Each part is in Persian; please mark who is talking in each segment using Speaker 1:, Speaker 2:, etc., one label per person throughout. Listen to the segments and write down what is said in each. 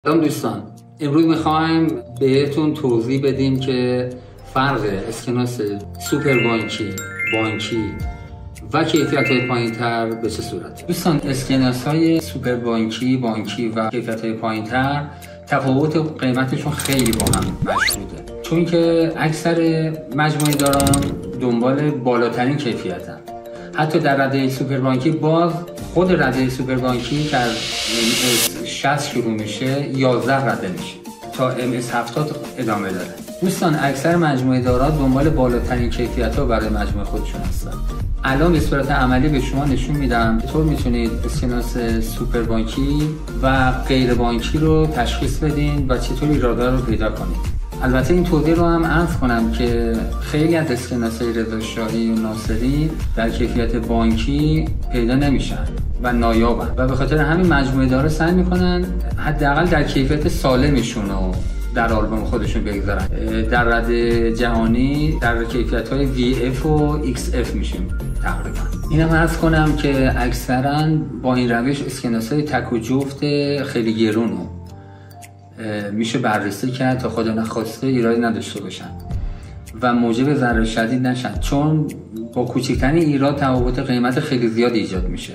Speaker 1: سلام دوستان، امروز میخوایم بهتون توضیح بدیم که فرق اسکناس سوپر بانکی و کیفیت‌های پایین‌تر به چه صورته. دوستان، اسکناس‌های سوپر بانکی و کیفیت‌های پایین‌تر تفاوت قیمتشون خیلی با هم مشهوده، چون که اکثر مجموعه داران دنبال بالاترین کیفیتن. حتی در رده سوپر بانکی باز خود رده سوپر بانکی که از MS60 شروع میشه 11 رده میشه تا MS70 ادامه داره. دوستان، اکثر مجموعه دارا دنبال بالاترین کیفیت ها برای مجموعه خودشون هستن. الان به صورت عملی به شما نشون میدم چطور میتونید اسکناس سوپر بانکی و غیر بانکی رو تشخیص بدین و چطور ایرادا رو پیدا کنید. البته این توضیح رو هم عرض کنم که خیلی از اسکناس‌های رضا شاهی و ناصری در کیفیت بانکی پیدا نمیشن و نایابن و به خاطر همین مجموعه دارا سعی میکنن حداقل در کیفیت سالمشون رو در آلبوم خودشون بگذارن. در رده جهانی در کیفیت‌های VF و XF میشیم تقریبا. اینم عرض کنم که اکثرا با این روش اسکناس‌های تک و جفت خیلی گرون میشه بررسی کرد تا خدا نخواسته ایرادی نداشته باشن و موجب ضرر شدید نشن، چون با کوچکترین ایراد تفاوت قیمت خیلی زیاد ایجاد میشه.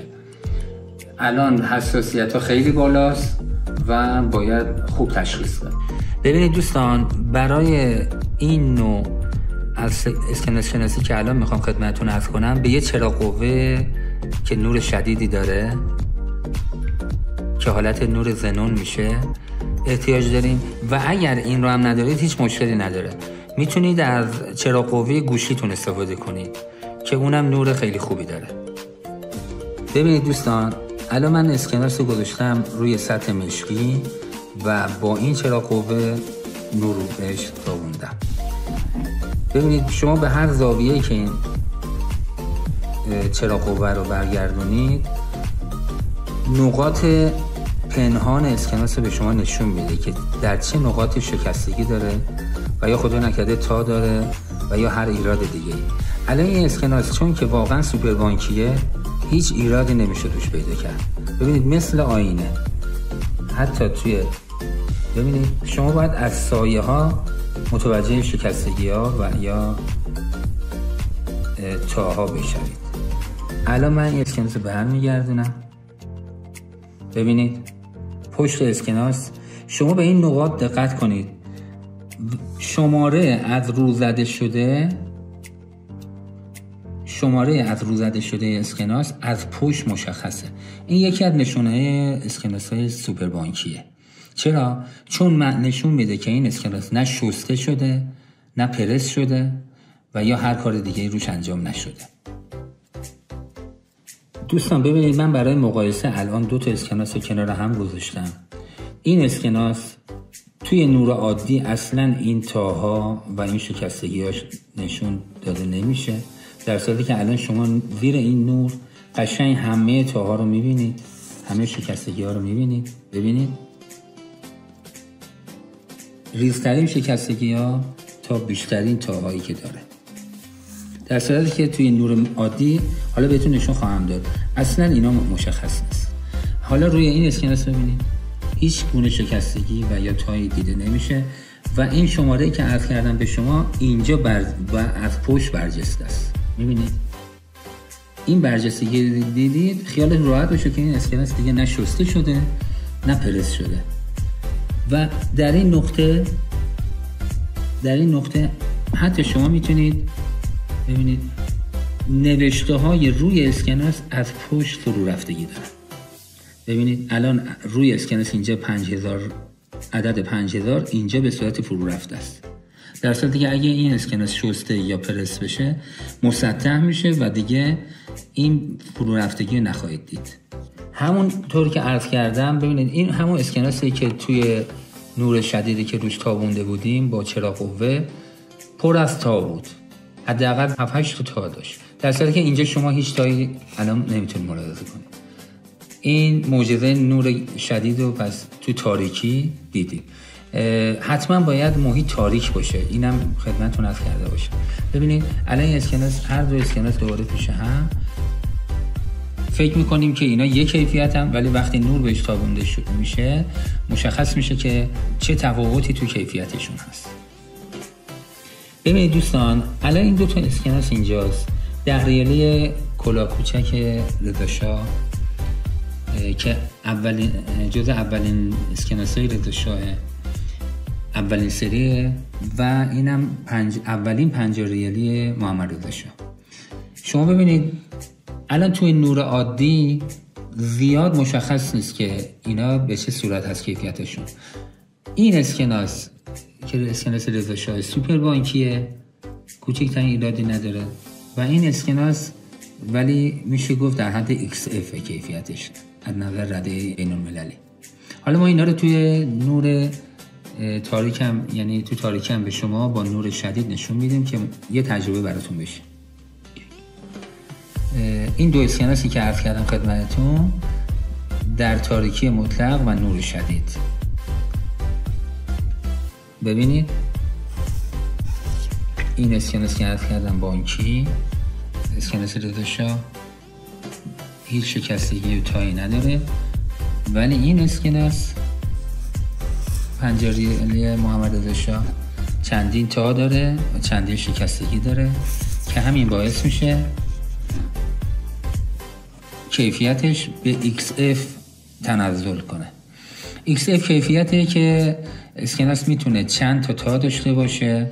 Speaker 1: الان حساسیت ها خیلی بالاست و باید خوب تشخیص داد. ببینید دوستان، برای این نوع از اسکناس شناسی که الان میخوام خدمتتون عرض کنم، به یه چراغ قوه که نور شدیدی داره که حالت نور زنون میشه احتیاج داریم و اگر این رو هم ندارید هیچ مشکلی نداره، میتونید از چراغ قوه گوشیتون استفاده کنید که اونم نور خیلی خوبی داره. ببینید دوستان، الان من اسکناس رو گذاشتم روی سطح مشکی و با این چراغ قوه نور رو بهش تابوندم. ببینید شما به هر زاویه‌ای که این چراغ قوه رو برگردونید نقاط پنهان اسکناس رو به شما نشون میده که در چه نقاط شکستگی داره و یا خدا نکرده تا داره و یا هر ایراد دیگه. الان این اسکناس چون که واقعا سوپر بانکیه هیچ ایرادی نمیشه توش پیدا کرد. ببینید مثل آینه، حتی توی ببینید شما باید از سایه ها متوجه شکستگی ها و یا تاها بشوید. الان من این اسکناس رو برمیگردونم. ببینید پشت اسکناس، شما به این نقاط دقت کنید. شماره از رو زده شده اسکناس از پشت مشخصه. این یکی از نشونه اسکناس های سوپر بانکیه. چرا؟ چون نشون میده که این اسکناس نه شسته شده نه پرس شده و یا هر کار دیگه روش انجام نشده. دوستان ببینید، من برای مقایسه الان دو تا اسکناس رو کنار هم گذاشتم. این اسکناس توی نور عادی اصلا این تاها و این شکستگی‌هاش نشون داده نمیشه، در صورتی که الان شما زیر این نور قشنگ همه تاها رو میبینید، همه شکستگی‌ها رو میبینید. ببینید ریزترین شکستگی‌ها تا بیشترین تاهایی که داره، در صورتی که توی نور عادی حالا بهتون نشون خواهم داد اصلا اینا مشخص نیست. حالا روی این اسکناس ببینید هیچ گونه شکستگی و یا تایی دیده نمیشه و این شماره که عرض کردم به شما اینجا و از پشت برجسته است. میبینید این برجستگی دیدید، خیالتون راحت باشه که این اسکناس دیگه نه شسته شده نه پرس شده. و در این نقطه حتی شما میتونید ببینید نوشته های روی اسکناس از پشت فرو رفتگی دارن. ببینید الان روی اسکناس اینجا 5000 عدد 5000 اینجا به صورت فرو رفته است، در صورتی که اگه این اسکناس شسته یا پرس بشه مسطح میشه و دیگه این فرو رفتگی نخواهید دید. همون طور که عرض کردم ببینید این همون اسکناسی که توی نور شدیدی که روش تابونده بودیم با چراغ قوه پر از تا بود، حداقل 7-8 تا داشت، در صورتی که اینجا شما هیچ تایی الان نمیتونید ملاحظه کنید. این معجزه نور شدید رو پس تو تاریکی دیدیم. حتما باید محیط تاریک باشه، اینم خدمتتون عرض کرده باشه. ببینید الان این اسکناس، هر دو اسکناس دوباره پیش هم فکر میکنیم که اینا یک کیفیت هم، ولی وقتی نور بهش تابونده میشه مشخص میشه که چه تفاوتی تو کیفیتشون هست. ببینید دوستان، الان این دو تا اسکناس اینجاست. دقیقه کلاه کوچک رضاشاه که جز اولین اسکناس‌های رضاشاه، اولین سریه، و اینم اولین 50 ریالی محمد رضاشاه. شما ببینید الان توی نور عادی زیاد مشخص نیست که اینا به چه صورت هست کیفیتشون. این اسکناس که اسکناس رضاشاه سوپر بانکیه، کوچکترین ایرادی نداره، و این اسکناس ولی میشه گفت در حد XF کیفیتش از نظر رده بین‌المللی. حالا ما اینا رو توی نور تاریکم، یعنی تو تاریکم به شما با نور شدید نشون میدیم که یه تجربه براتون بشه. این دو اسکناسی که عرض کردم خدمتتون در تاریکی مطلق و نور شدید. ببینید این اسکناس که عرض کردم بانکی، اسکناس رضاشاه، هیچ شکستگی و تایی نداره، ولی این اسکناس 50 ریالی محمد رضاشاه چندین تا داره و چندین شکستگی داره که همین باعث میشه کیفیتش به XF تنزل کنه. XF کیفیته که اسکناس میتونه چند تا داشته باشه،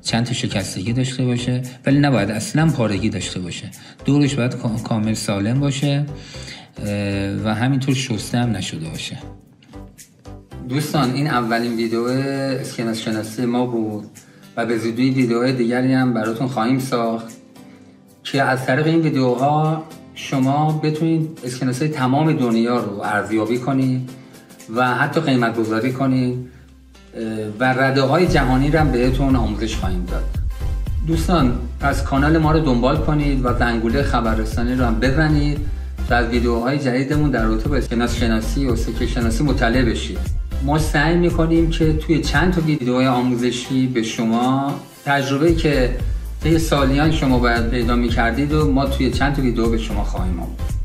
Speaker 1: چند تا شکستگی داشته باشه، ولی نباید اصلا پارگی داشته باشه. دورش باید کامل سالم باشه و همینطور شسته هم نشده باشه. دوستان، این اولین ویدیو اسکناس شناسی ما بود و به زودی ویدیوهای دیگری هم براتون خواهیم ساخت که از طریق این ویدیوها شما بتونید اسکناس‌های تمام دنیا رو ارزیابی کنید و حتی قیمت گذاری کنید و رده‌های جهانی رو هم بهتون آموزش خواهیم داد. دوستان، پس کانال ما رو دنبال کنید و زنگوله خبررسانی رو هم بزنید تا از ویدیوهای جدیدمون در رابطه با اسکناس شناسی و سکه شناسی مطلع بشید. ما سعی می‌کنیم که توی چند تا ویدیوهای آموزشی به شما تجربه‌ای که طی سالیان شما باید پیدا می‌کردید و ما توی چند تا ویدیو به شما خواهیم آموخت.